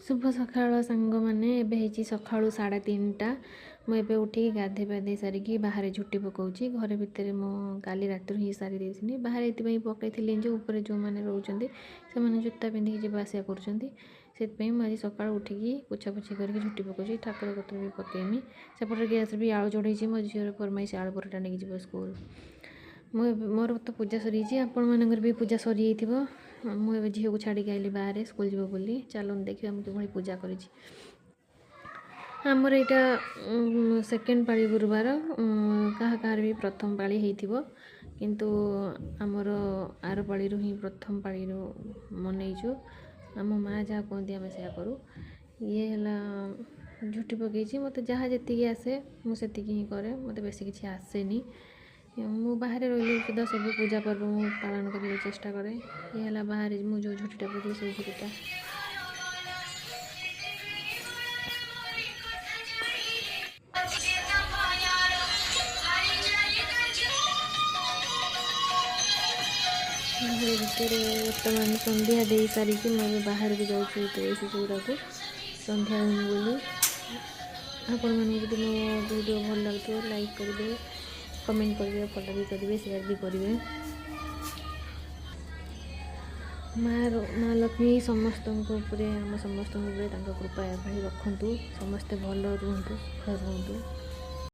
शुभ सकाळ सांग मैंने एबे ହେଇଛି ସକାଳୁ 3:30 ମୁଁ ଏବେ ଉଠିକି ଗାଧେଇ ପାଧେଇ ସାରିକି ବାହାରେ ଝୁଟି ପକାଉଛି। ଘରେ ଭିତରେ ମୁଁ କାଲି ରାତିରୁ ହିଁ ସାରି ଦେଇଥିଲି। ବାହାରେ ଏଥିପାଇଁ ପକାଇଥିଲି ଯେ ଉପରେ ଯେଉଁମାନେ ରହୁଛନ୍ତି ସେମାନେ ଜୋତା ପିନ୍ଧିକି ଯିବା ଆସିବା କରୁଛନ୍ତି, ସେଥିପାଇଁ ମୁଁ ଆଜି ସକାଳୁ ଉଠିକି ପୋଛାପୋଛି କରିକି ଝୁଟି ପକାଉଛି। ଠାକୁର କତିରେ ବି ପକାଇମି। ସେପଟେ ଗ୍ୟାସ୍ରେ ବି ଆଳୁ ଯୋଡ଼େଇଛି, ମୋ ଝିଅର ଫରମାଇଶ ଆଳୁ ପରଟା ନେଇକି ଯିବ ସ୍କୁଲ। ମୁଁ ଏବେ ମୋର ତ ପୂଜା ସରିଯାଇଛି, ଆପଣମାନଙ୍କର ବି ପୂଜା ସରିଯାଇଥିବ। ମୁଁ ଏବେ ଝିଅକୁ ଛାଡ଼ିକି ଆଇଲି ବାହାରେ ସ୍କୁଲ ଯିବ ବୋଲି। ଚାଲନ୍ତୁ ଦେଖିବା ମୁଁ କିଭଳି ପୂଜା କରିଛି। ଆମର ଏଇଟା ସେକେଣ୍ଡ ପାଳି ଗୁରୁବାର, କାହାର ବି ପ୍ରଥମ ପାଳି ହେଇଥିବ, କିନ୍ତୁ ଆମର ଆର ପାଳିରୁ ହିଁ ପ୍ରଥମ ପାଳିରୁ ମନେଇଛୁ। ଆମ ମାଆ ଯାହା କୁହନ୍ତି ଆମେ ସେୟା କରୁ। ଇଏ ହେଲା ଝୁଟି ପକାଇଛି। ମୋତେ ଯାହା ଯେତିକି ଆସେ ମୁଁ ସେତିକି ହିଁ କରେ, ମୋତେ ବେଶୀ କିଛି ଆସେନି। ମୁଁ ବାହାରେ ରହିଲେ ସୁଦ୍ଧା ସବୁ ପୂଜା ପର୍ବ ମୁଁ ପାଳନ କରିବାକୁ ଚେଷ୍ଟା କରେ। ଇଏ ହେଲା ବାହାରେ ମୁଁ ଯେଉଁ ଝୁଟିଟା ପକାଇଛି ସେଇ ଝୁଟିଟା। ଘର ଭିତରେ ବର୍ତ୍ତମାନ ସନ୍ଧ୍ୟା ଦେଇ ସାରିକି ମୁଁ ଏବେ ବାହାରକୁ ଯାଉଛି ତୁଳସୀ ଚଉରାକୁ ସନ୍ଧ୍ୟା ଦେବି ବୋଲି। ଆପଣମାନଙ୍କୁ ଯଦି ମୋ ଭିଡ଼ିଓ ଭଲ ଲାଗୁଥିବ ଲାଇକ୍ କରିବେ, କମେଣ୍ଟ କରିବେ, ଫଲୋ ବି କରିବେ, ସେୟାର ବି କରିବେ। ମା ଲକ୍ଷ୍ମୀ ସମସ୍ତଙ୍କ ଉପରେ, ଆମ ସମସ୍ତଙ୍କ ଉପରେ ତାଙ୍କ କୃପା ଏଭଳି ରଖନ୍ତୁ। ସମସ୍ତେ ଭଲ ରୁହନ୍ତୁ, ସୁଖରେ ରୁହନ୍ତୁ।